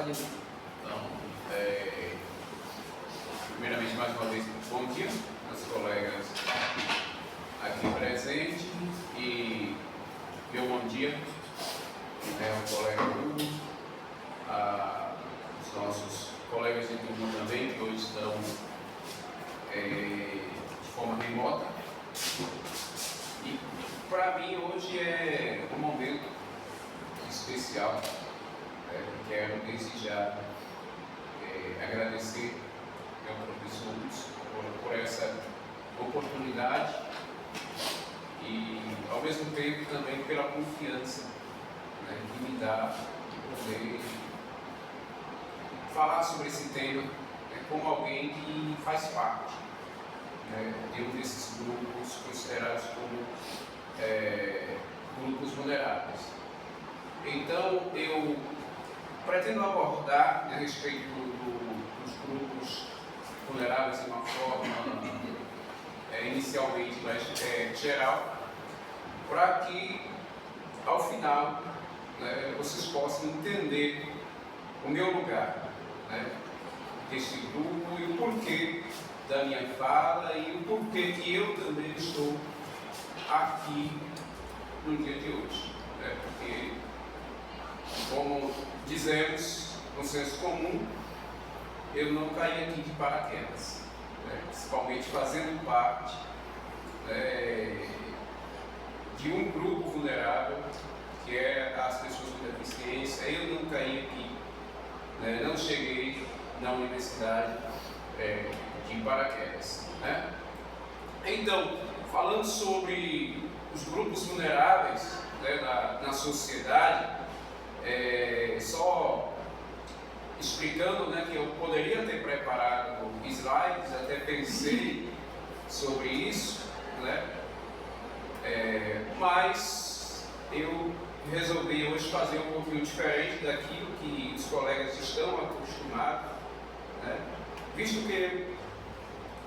tarde. Então, primeiramente, mais uma vez, bom dia aos colegas aqui presentes e meu bom dia ao colega Hugo, os nossos colegas de turma também, que hoje estão de forma remota. E para mim hoje é um momento especial. Quero desde já agradecer ao professor Lúcio por essa oportunidade e, ao mesmo tempo, também pela confiança que me dá de poder falar sobre esse tema como alguém que faz parte de um desses grupos considerados como grupos vulneráveis. Então, eu pretendo abordar a respeito dos grupos vulneráveis de uma forma inicialmente geral, para que ao final vocês possam entender o meu lugar desse grupo e o porquê da minha fala e o porquê que eu também estou aqui no dia de hoje. Porque, como dizemos no senso comum, eu não caí aqui de paraquedas, principalmente fazendo parte de um grupo vulnerável, que é as pessoas com deficiência. Eu não caí aqui, não cheguei na universidade de paraquedas. Então, falando sobre os grupos vulneráveis na sociedade, só explicando que eu poderia ter preparado slides, até pensei sobre isso, mas eu resolvi hoje fazer um pouquinho diferente daquilo que os colegas estão acostumados, visto que,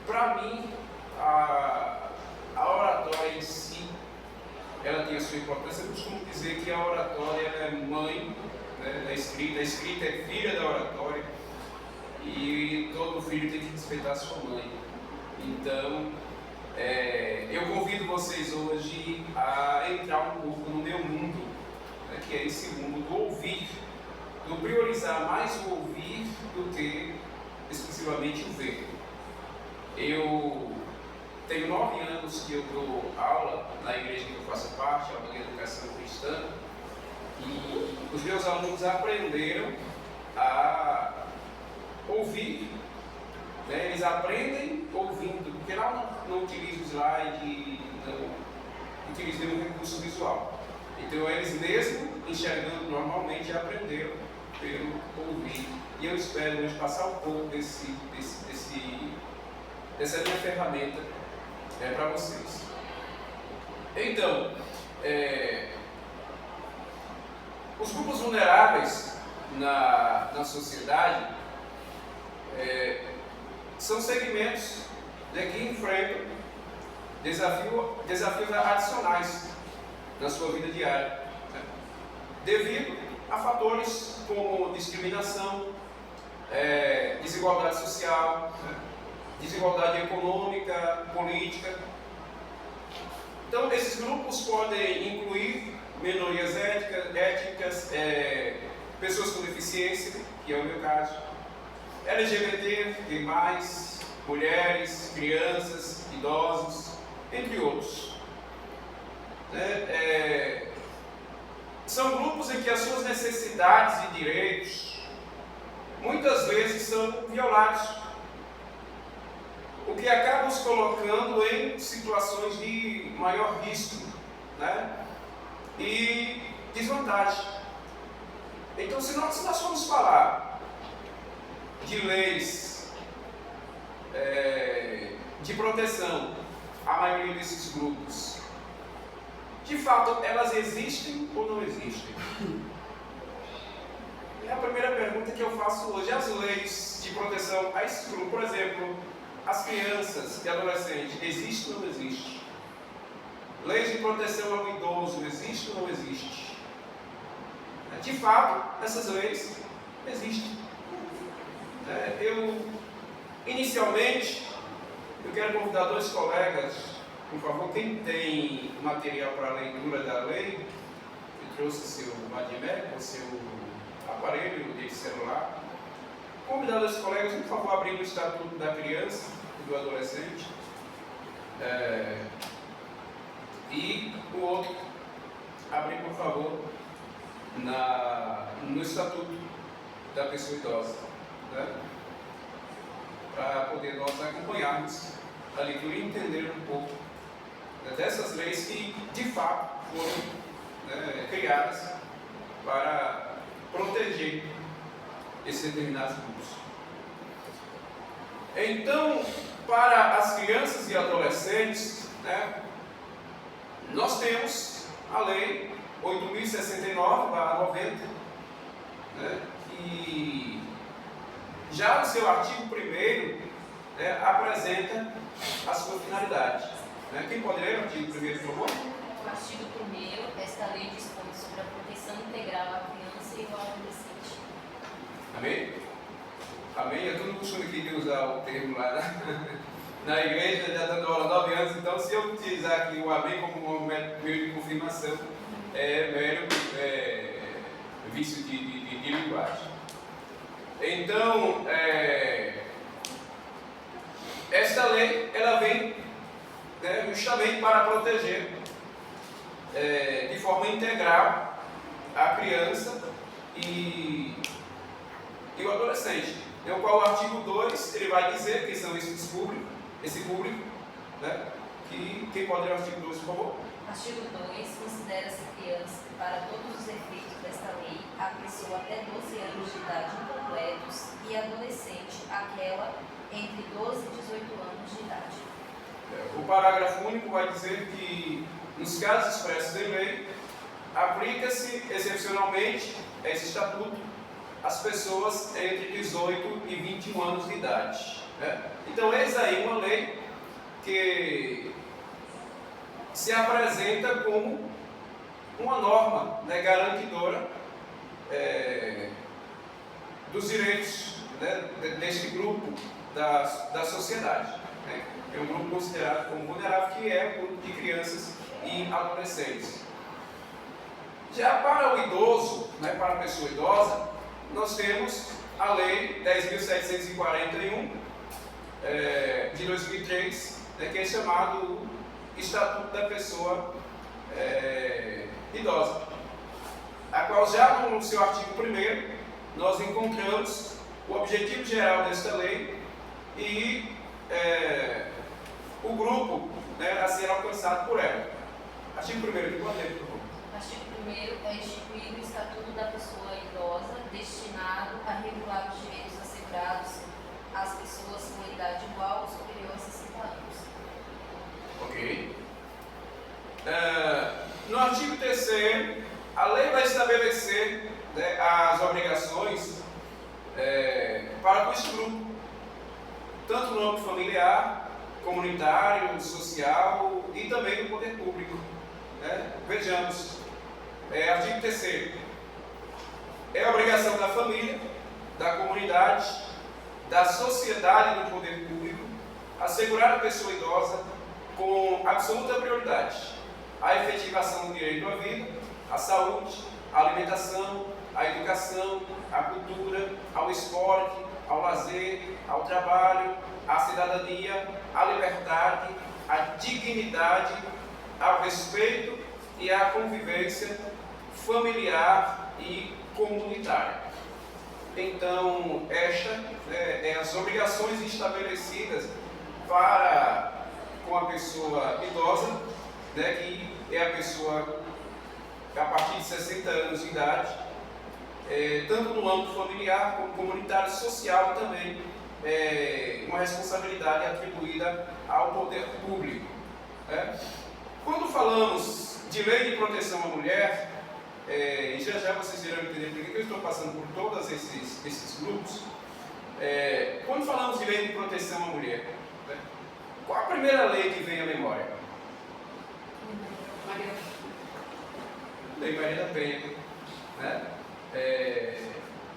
para mim, a oratória em si, ela tem a sua importância. Eu costumo dizer que a oratória é mãe da escrita, a escrita é filha da oratória e todo filho tem que respeitar sua mãe. Então, eu convido vocês hoje a entrar um pouco no meu mundo, que é esse mundo do ouvir, do priorizar mais o ouvir do que exclusivamente o ver. Eu tenho 9 anos que eu dou aula na igreja que eu faço parte, aula de educação cristã, e os meus alunos aprenderam a ouvir. Eles aprendem ouvindo, porque lá não utilizo slide, não utilizo nenhum recurso visual. Então eles mesmo, enxergando normalmente, aprenderam pelo ouvir. E eu espero hoje passar um pouco dessa minha ferramenta para vocês. Então, os grupos vulneráveis na sociedade são segmentos que enfrentam desafios adicionais na sua vida diária, devido a fatores como discriminação, desigualdade social, desigualdade econômica, política. Então, esses grupos podem incluir minorias étnicas, pessoas com deficiência, que é o meu caso, LGBT, demais, mulheres, crianças, idosos, entre outros. São grupos em que as suas necessidades e direitos muitas vezes são violados, o que acaba os colocando em situações de maior risco e desvantagem. Então, se nós formos falar de leis de proteção à maioria desses grupos, de fato, elas existem ou não existem? É a primeira pergunta que eu faço hoje. As leis de proteção a esse grupo, por exemplo, as crianças e adolescentes, existe ou não existe? Leis de proteção ao idoso, existe ou não existe? De fato, essas leis Existe. Inicialmente, eu quero convidar dois colegas, por favor, quem tem material para a leitura da lei, que trouxe seu Admec, o seu aparelho de celular, convidar dois colegas, por favor, abrir o Estatuto da Criança e do Adolescente, e o outro, abrir, por favor, no Estatuto da Pessoa Idosa, né? Para poder nós acompanharmos a leitura e entender um pouco dessas leis que, de fato, foram criadas para proteger esses determinados grupos. Então, para as crianças e adolescentes, nós temos a Lei 8.069/90, que já no seu artigo 1º apresenta a sua finalidade. Quem pode ler o artigo 1º, por favor? O artigo 1º, esta lei dispõe sobre a proteção integral à criança e ao adolescente. Amém? Amém? Eu estou no costume aqui de usar o termo lá na igreja, já dando aula há 9 anos, então se eu utilizar aqui o amém como um meio de confirmação, é mero vício de linguagem. Então, esta lei, ela vem justamente para proteger de forma integral a criança e o adolescente. No qual o artigo 2, ele vai dizer quem são esse público, que quem pode ler o artigo 2, por favor? Artigo 2, considera-se criança, para todos os efeitos desta lei, a pessoa até 12 anos de idade incompletos e adolescente, aquela entre 12 e 18 anos de idade. O parágrafo único vai dizer que, nos casos expressos em lei, aplica-se excepcionalmente esse estatuto às pessoas entre 18 e 21 anos de idade. Então, eis aí uma lei que se apresenta como uma norma garantidora dos direitos deste grupo da sociedade. É um grupo considerado como vulnerável, que é o grupo de crianças e adolescentes. Já para o idoso, para a pessoa idosa, nós temos a Lei 10.741 de 2003, que é chamado Estatuto da Pessoa Idosa, a qual já no seu artigo 1º nós encontramos o objetivo geral desta lei e o grupo a ser alcançado por ela. Artigo 1º, que pode ler, por favor? Artigo 1º, é instituído o Estatuto da Pessoa Idosa, destinado a regular os direitos assegurados às pessoas com idade igual ou superior a 60 anos. Ok. No artigo 3º, a lei vai estabelecer as obrigações para com este grupo, tanto no âmbito familiar, comunitário, social e também no poder público. Vejamos, artigo 3º, é a obrigação da família, da comunidade, da sociedade e do poder público assegurar a pessoa idosa com absoluta prioridade a efetivação do direito à vida, à saúde, à alimentação, à educação, à cultura, ao esporte, ao lazer, ao trabalho, à cidadania, à liberdade, à dignidade, ao respeito e à convivência familiar e comunitária. Então, esta é as obrigações estabelecidas para com a pessoa idosa, que é a pessoa a partir de 60 anos de idade, tanto no âmbito familiar como comunitário e social também, uma responsabilidade atribuída ao poder público. Quando falamos de lei de proteção à mulher, e já vocês irão entender por que eu estou passando por todos esses grupos, quando falamos de lei de proteção à mulher, qual a primeira lei que vem à memória? Lei Maria da Penha,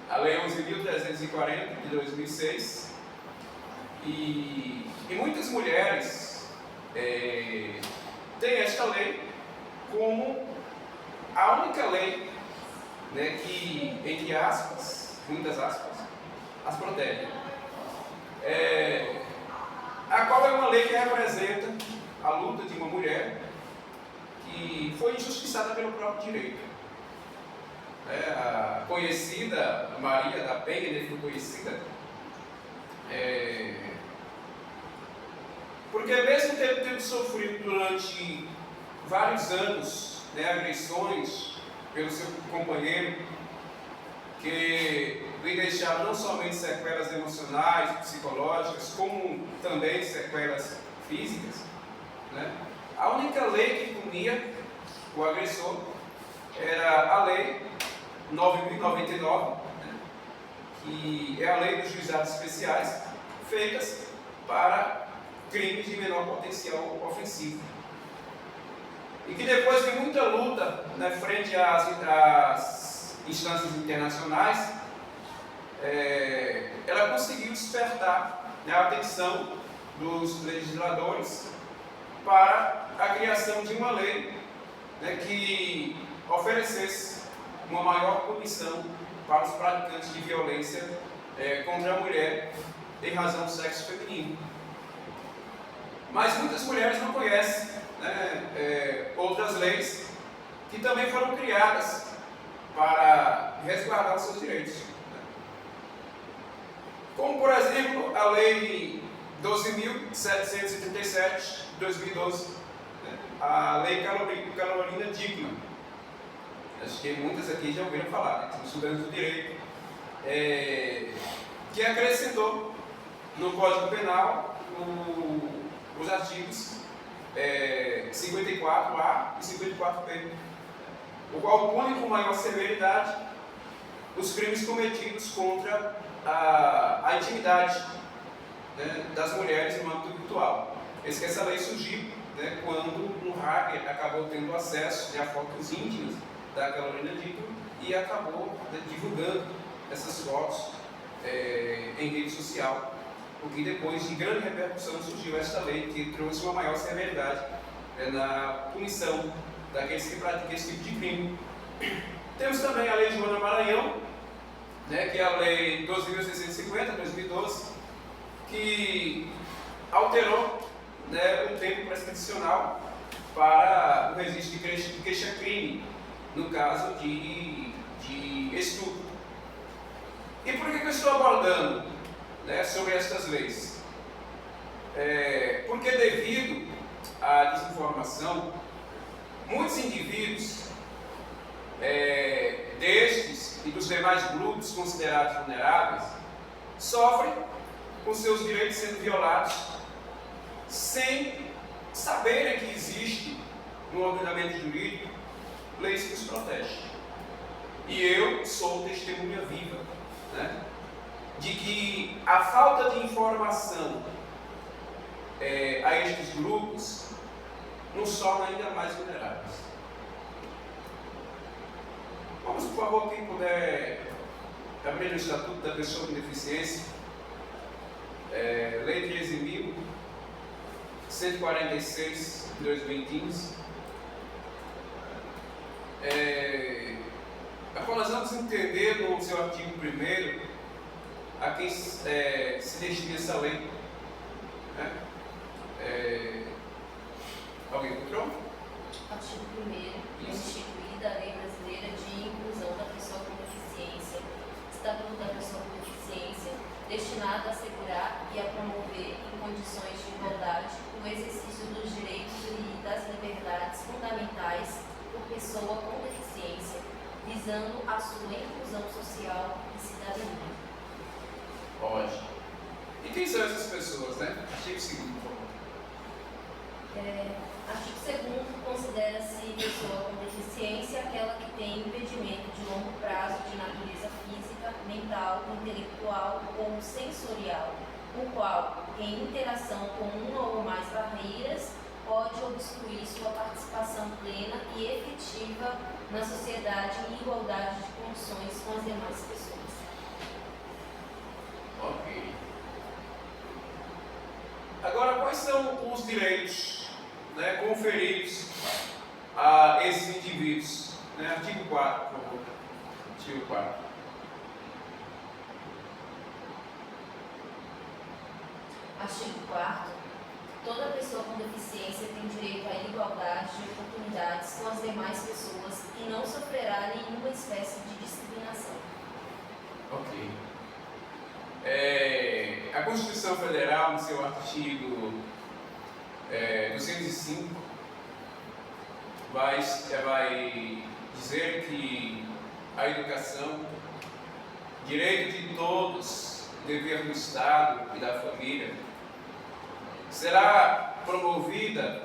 a Lei 11.340 de 2006, e muitas mulheres têm esta lei como a única lei, né, que, entre aspas, muitas aspas, as protege. A qual é uma lei que representa a luta de uma mulher que foi injustiçada pelo próprio direito. A conhecida Maria da Penha, né, foi conhecida porque mesmo tendo sofrido durante vários anos, né, agressões pelo seu companheiro, que lhe deixaram não somente sequelas emocionais, psicológicas, como também sequelas físicas, né? A única lei que punia o agressor era a Lei 9.099, né? Que é a lei dos juizados especiais, feitas para crimes de menor potencial ofensivo. E que depois de muita luta, né, frente às instâncias internacionais, ela conseguiu despertar, né, a atenção dos legisladores para a criação de uma lei, né, que oferecesse uma maior punição para os praticantes de violência contra a mulher em razão do sexo feminino. Mas muitas mulheres não conhecem, né, outras leis que também foram criadas para resguardar os seus direitos. Como, por exemplo, a Lei 12.737 de 2012, né, a Lei Carolina Dickmann. Acho que muitas aqui já ouviram falar, né, são estudantes do direito, que acrescentou no Código Penal os artigos 54A e 54B, o qual pune com maior severidade os crimes cometidos contra a intimidade, né, das mulheres no âmbito virtual. Essa lei surgiu, né, quando um hacker acabou tendo acesso, né, a fotos íntimas da Carolina Dickmann e acabou, né, divulgando essas fotos em rede social. Porque depois de grande repercussão surgiu esta lei que trouxe uma maior severidade na punição daqueles que praticam esse tipo de crime. Temos também a Lei de Joana Maranhão, né, que é a Lei 12.650 de 2012, que alterou, né, o tempo prescricional para o registro de queixa-crime, no caso de estupro. E por que eu estou abordando, né, sobre estas leis? Porque devido à desinformação, muitos indivíduos destes e dos demais grupos considerados vulneráveis sofrem com seus direitos sendo violados sem saberem que existe no ordenamento jurídico leis que os protegem. E eu sou testemunha viva, né, de que a falta de informação a estes grupos nos torna ainda mais vulneráveis. Vamos, por favor, quem puder abrir o Estatuto da Pessoa com Deficiência, Lei 13.146 de 2015. Nós vamos entender no seu artigo 1º a quem se destina essa lei. Né? Alguém encontrou? Artigo 1º. É instituída a Lei Brasileira de Inclusão da Pessoa com Deficiência, Estatuto da Pessoa com Deficiência, destinado a assegurar e a promover, em condições de igualdade, o exercício dos direitos e das liberdades fundamentais por pessoa com deficiência, visando a sua inclusão social e cidadania. Ótimo. E quem são essas pessoas, né? Artigo 2º, por favor. Artigo 2º, considera-se pessoa com deficiência aquela que tem impedimento de longo prazo de natureza física, mental, intelectual ou sensorial, o qual, em interação com uma ou mais barreiras, pode obstruir sua participação plena e efetiva na sociedade em igualdade de condições com as demais pessoas. Ok. Agora, quais são os direitos, né, conferidos a esses indivíduos? Né? Artigo 4, por favor. Artigo 4. Artigo 4º. Toda pessoa com deficiência tem direito à igualdade de oportunidades com as demais pessoas e não sofrerá nenhuma espécie de discriminação. Ok. A Constituição Federal, no seu artigo 205, vai dizer que a educação, direito de todos, dever do Estado e da família, será promovida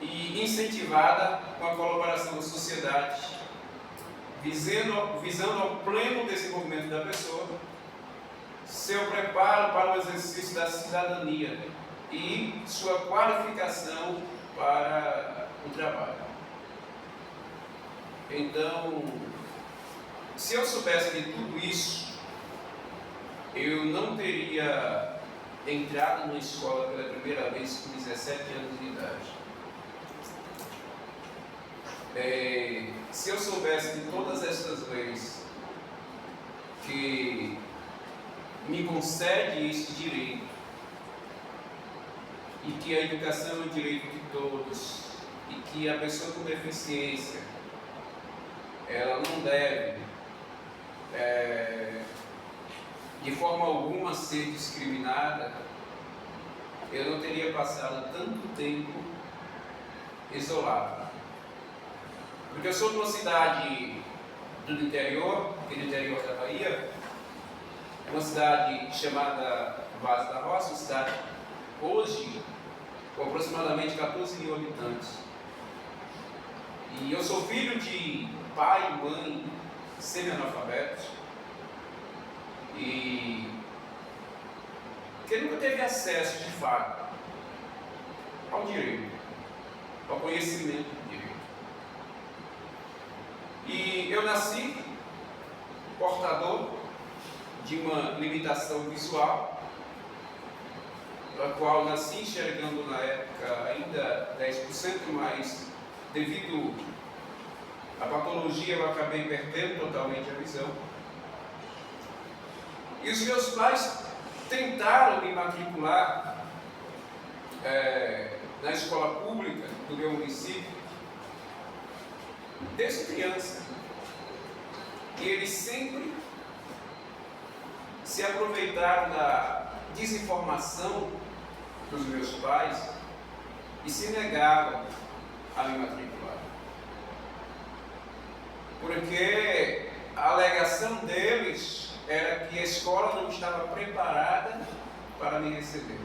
e incentivada com a colaboração da sociedade, visando ao pleno desenvolvimento da pessoa, seu preparo para o exercício da cidadania e sua qualificação para o trabalho. Então, se eu soubesse de tudo isso, eu não teria entrado na escola pela primeira vez com 17 anos de idade. Se eu soubesse de todas essas leis que me concede esse direito e que a educação é um direito de todos e que a pessoa com deficiência ela não deve de forma alguma ser discriminada, eu não teria passado tanto tempo isolado. Porque eu sou de uma cidade do interior, aqui no interior da Bahia, uma cidade chamada Vaz da Roça, uma cidade hoje com aproximadamente 14 mil habitantes. E eu sou filho de pai e mãe semi-analfabetos, e que nunca teve acesso de fato ao direito, ao conhecimento do direito. E eu nasci portador de uma limitação visual, a qual nasci enxergando na época ainda 10%, mas devido à patologia eu acabei perdendo totalmente a visão. E os meus pais tentaram me matricular na escola pública do meu município desde criança. E eles sempre se aproveitaram da desinformação dos meus pais e se negavam a me matricular. Porque a alegação deles era que a escola não estava preparada para me receber.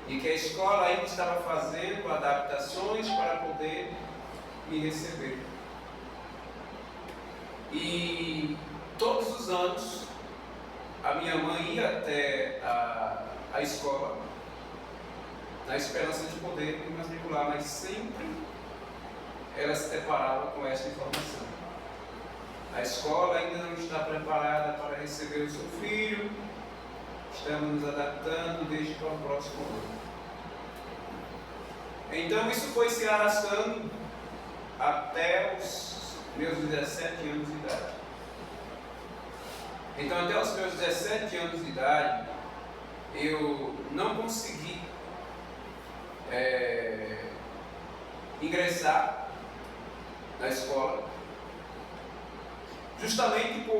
E que a escola ainda estava fazendo adaptações para poder me receber. E todos os anos a minha mãe ia até a escola na esperança de poder me matricular, mas sempre ela se deparava com essa informação. A escola ainda não está preparada para receber o seu filho, estamos nos adaptando desde para o próximo ano. Então isso foi se arrastando até os meus 17 anos de idade. Então até os meus 17 anos de idade, eu não consegui ingressar na escola, justamente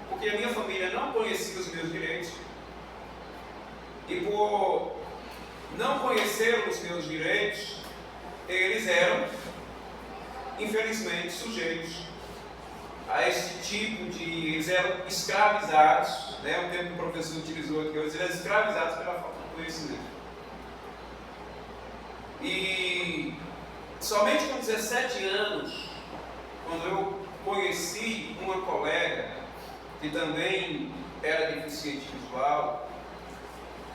porque a minha família não conhecia os meus direitos, e por não conhecer os meus direitos, eles eram, infelizmente, sujeitos a esse tipo de... eles eram escravizados, né? O termo que o professor utilizou aqui hoje, eles eram escravizados pela falta de conhecimento. E somente com 17 anos, quando eu conheci uma colega que também era deficiente visual,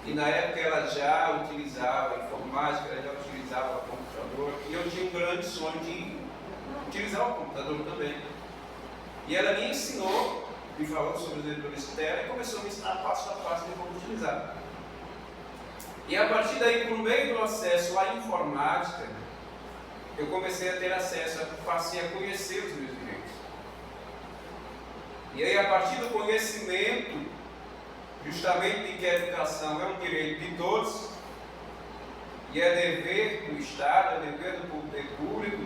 e na época ela já utilizava informática, ela já utilizava o computador, e eu tinha um grande sonho de utilizar o computador também. E ela me ensinou me falando sobre os editores de tela e começou a me ensinar passo a passo de como utilizar. E a partir daí, por meio do acesso à informática, eu comecei a ter acesso, passei a conhecer os meus direitos. E aí, a partir do conhecimento, justamente de que a educação é um direito de todos, e é dever do Estado, é dever do poder público,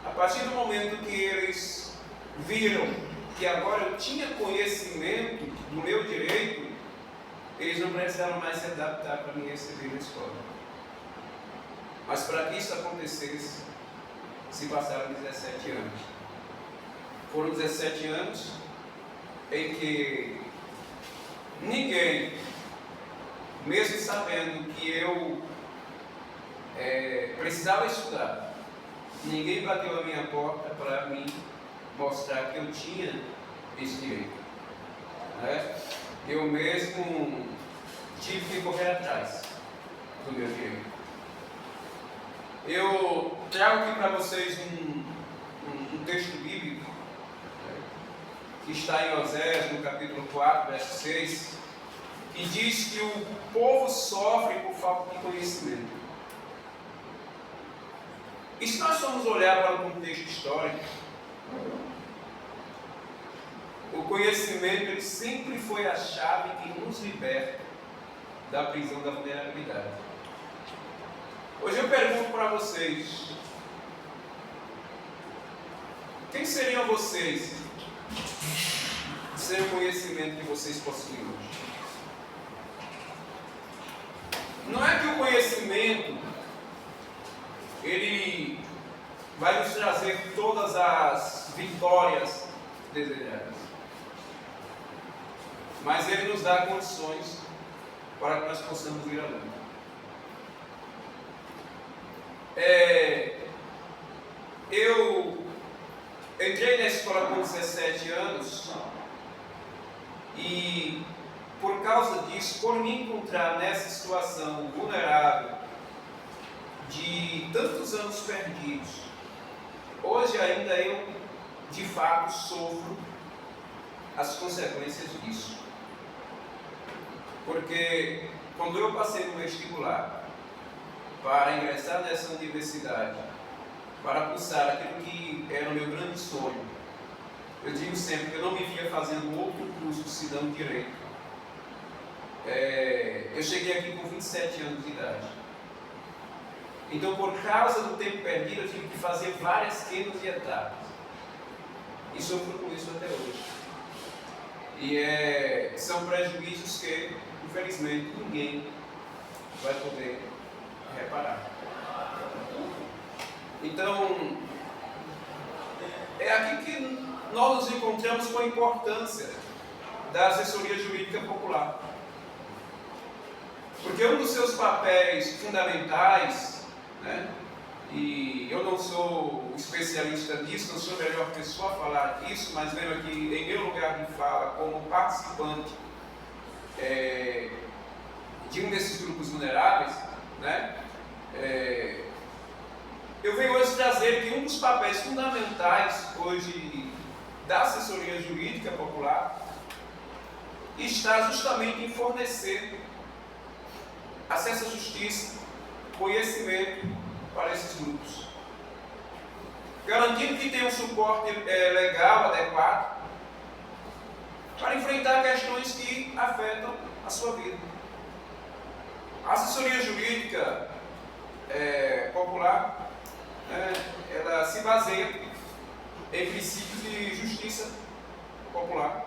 a partir do momento que eles viram que agora eu tinha conhecimento do meu direito, eles não precisaram mais se adaptar para me receber na escola. Mas para que isso acontecesse, se passaram 17 anos. Foram 17 anos em que ninguém, mesmo sabendo que eu precisava estudar, ninguém bateu a minha porta para me mostrar que eu tinha esse direito. Né? Eu mesmo tive que correr atrás do meu direito. Eu trago aqui para vocês um texto bíblico, né, que está em Oséias, no capítulo 4, verso 6, que diz que o povo sofre por falta de conhecimento. E se nós formos olhar para o contexto histórico, o conhecimento ele sempre foi a chave que nos liberta da prisão da vulnerabilidade. Hoje eu pergunto para vocês, quem seriam vocês sem o conhecimento que vocês possuem hoje? Não é que o conhecimento ele vai nos trazer todas as vitórias desejadas, mas ele nos dá condições para que nós possamos ir à luta. Eu entrei na escola com 17 anos e, por causa disso, por me encontrar nessa situação vulnerável de tantos anos perdidos, hoje ainda eu, de fato, sofro as consequências disso. Porque quando eu passei no vestibular para ingressar nessa universidade, para cursar aquilo que era o meu grande sonho, eu digo sempre que eu não me via fazendo outro curso senão direito. Eu cheguei aqui com 27 anos de idade. Então, por causa do tempo perdido, eu tive que fazer várias queimas e etapas. E sofro com isso até hoje. E são prejuízos que, infelizmente, ninguém vai poder reparar. Então, é aqui que nós nos encontramos com a importância da assessoria jurídica popular. Porque um dos seus papéis fundamentais, né, e eu não sou especialista nisso, não sou a melhor pessoa a falar disso, mas venho aqui em meu lugar de fala como participante de um desses grupos vulneráveis, né, eu venho hoje trazer que um dos papéis fundamentais hoje da assessoria jurídica popular está justamente em fornecer acesso à justiça, conhecimento para esses grupos, garantindo que tenham um suporte legal adequado para enfrentar questões que afetam a sua vida. A assessoria jurídica popular, ela se baseia em princípios de justiça popular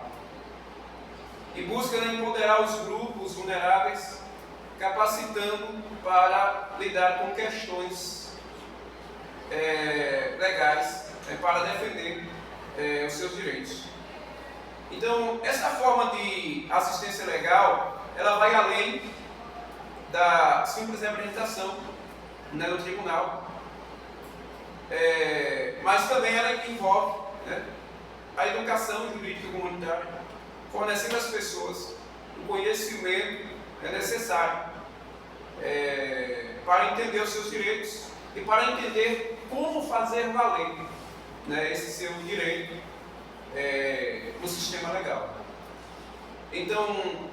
e busca empoderar os grupos vulneráveis, capacitando para lidar com questões legais, para defender os seus direitos. Então, essa forma de assistência legal, ela vai além da simples representação, né, no tribunal, mas também ela envolve, né, a educação jurídica comunitária, fornecendo às pessoas o conhecimento necessário para entender os seus direitos e para entender como fazer valer, né, esse seu direito no sistema legal. Então,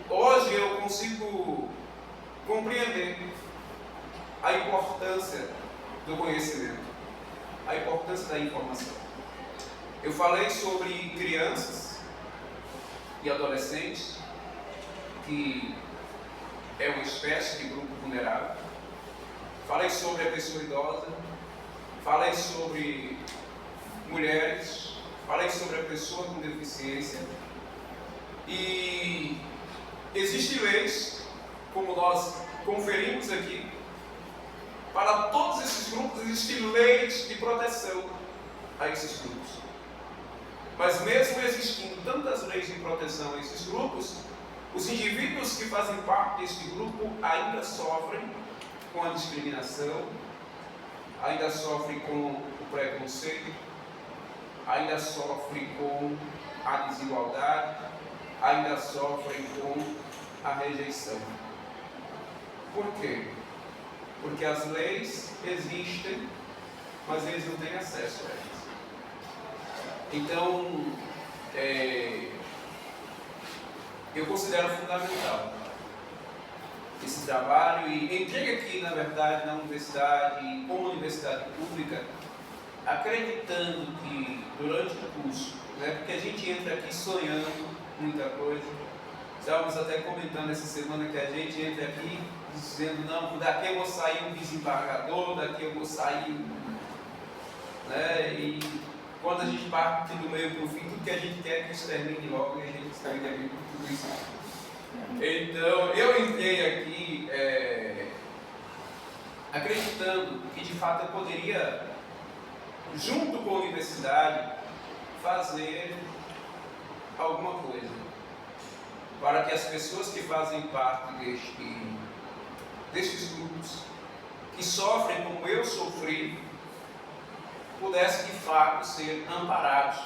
hoje eu consigo compreender a importância do conhecimento, a importância da informação. Eu falei sobre crianças e adolescentes, que é uma espécie de grupo vulnerável. Falei sobre a pessoa idosa, falei sobre mulheres, falei sobre a pessoa com deficiência. E existem leis, como nós conferimos aqui, para todos esses grupos existem leis de proteção a esses grupos. Mas mesmo existindo tantas leis de proteção a esses grupos, os indivíduos que fazem parte deste grupo ainda sofrem com a discriminação, ainda sofrem com o preconceito, ainda sofrem com a desigualdade, ainda sofrem com a rejeição. Por quê? Porque as leis existem, mas eles não têm acesso a elas. Então, eu considero fundamental esse trabalho, e entrei aqui, na verdade, na universidade, como universidade pública, acreditando que durante o curso, porque a gente entra aqui sonhando muita coisa. Estávamos até comentando essa semana que a gente entra aqui dizendo, não, daqui eu vou sair um desembargador, daqui eu vou sair, e quando a gente parte do meio para o fim, tudo que a gente quer é que isso termine logo e a gente sai daqui com tudo isso. Então, eu entrei aqui acreditando que de fato eu poderia, junto com a universidade, fazer alguma coisa para que as pessoas que fazem parte destes grupos, que sofrem como eu sofri, pudessem de fato ser amparados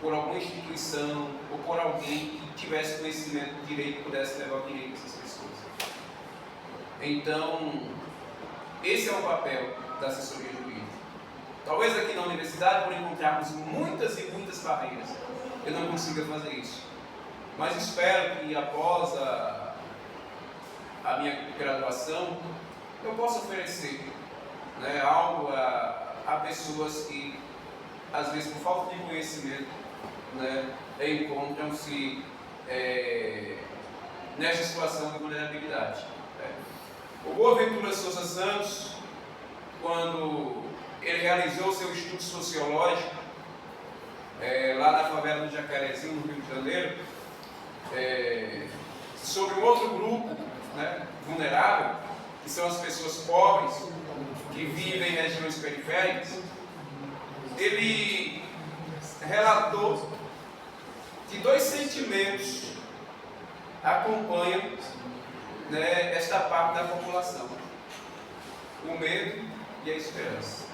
por alguma instituição ou por alguém que tivesse conhecimento do direito e pudesse levar o direito a essas pessoas. Então, esse é o papel da assessoria jurídica. Talvez aqui na universidade, por encontrarmos muitas e muitas barreiras, eu não consiga fazer isso. Mas espero que após a minha graduação, eu possa oferecer algo a pessoas que, às vezes, por falta de conhecimento, encontram-se nesta situação de vulnerabilidade. O Boaventura Souza Santos, quando ele realizou seu estudo sociológico lá na favela do Jacarezinho, no Rio de Janeiro, sobre um outro grupo vulnerável, que são as pessoas pobres que vivem em regiões periféricas, ele relatou que dois sentimentos acompanham esta parte da população: o medo e a esperança.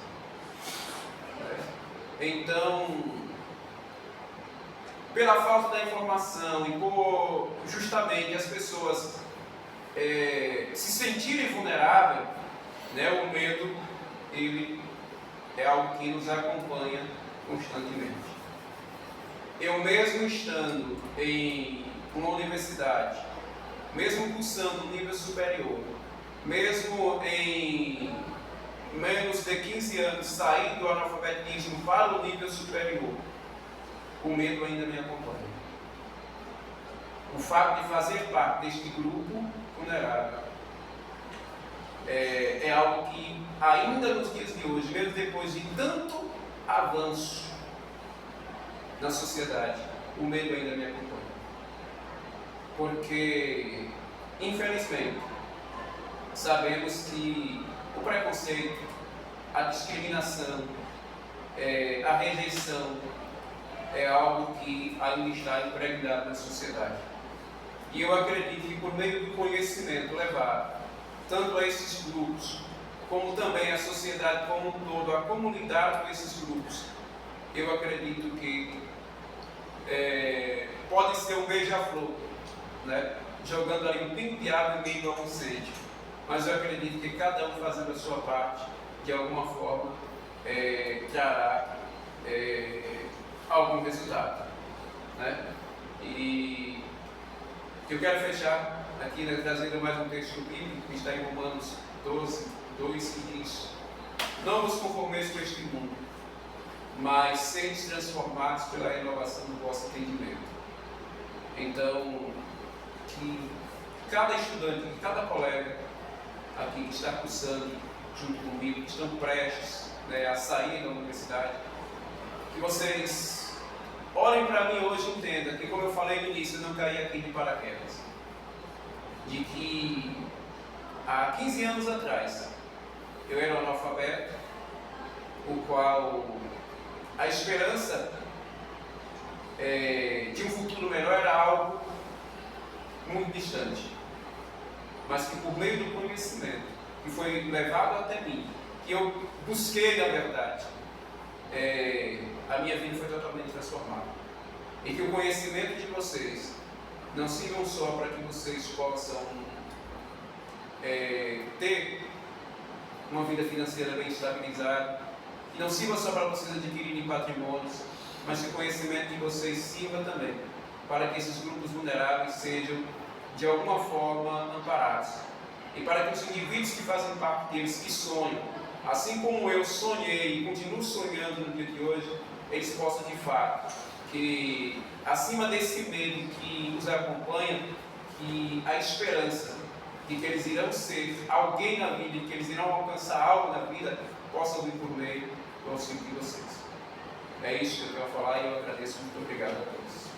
Então, pela falta da informação e por justamente as pessoas se sentirem vulneráveis, o medo, ele é algo que nos acompanha constantemente. Eu mesmo estando em uma universidade, mesmo cursando um nível superior, mesmo em menos de 15 anos saindo do analfabetismo para o nível superior, o medo ainda me acompanha. O fato de fazer parte deste grupo vulnerável é algo que ainda nos dias de hoje, mesmo depois de tanto avanço na sociedade, o medo ainda me acompanha. Porque, infelizmente, sabemos que o preconceito, a discriminação, a rejeição é algo que ainda está impregnado na sociedade. E eu acredito que por meio do conhecimento levado tanto a esses grupos, como também a sociedade como um todo, a comunidade com esses grupos, eu acredito que pode ser um beija-flor, jogando ali um pingo de água em meio ao incêndio. Mas eu acredito que cada um fazendo a sua parte, de alguma forma, trará algum resultado, né? E eu quero fechar aqui, né, trazendo mais um texto bíblico que está em Romanos 12, 2, que diz: não vos conformeis com este mundo, mas sedes transformados pela renovação do vosso entendimento. Então, que cada estudante, cada colega aqui que está cursando junto comigo, que estão prestes, né, a sair da universidade, que vocês olhem para mim hoje e entendam que, como eu falei no início, eu não caí aqui de paraquedas. De que há 15 anos atrás eu era um analfabeto, o qual a esperança de um futuro melhor era algo muito distante, mas que por meio do conhecimento que foi levado até mim, que eu busquei na verdade, a minha vida foi totalmente transformada. E que o conhecimento de vocês não sirva só para que vocês possam ter uma vida financeira bem estabilizada, que não sirva só para vocês adquirirem patrimônios, mas que o conhecimento de vocês sirva também para que esses grupos vulneráveis sejam de alguma forma amparados, e para que os indivíduos que fazem parte deles, que sonham, assim como eu sonhei e continuo sonhando no dia de hoje, eles possam de fato, que acima desse medo que os acompanha, que a esperança de que eles irão ser alguém na vida, de que eles irão alcançar algo na vida, possam vir por meio do auxílio de vocês. É isso que eu quero falar e eu agradeço. Muito obrigado a todos.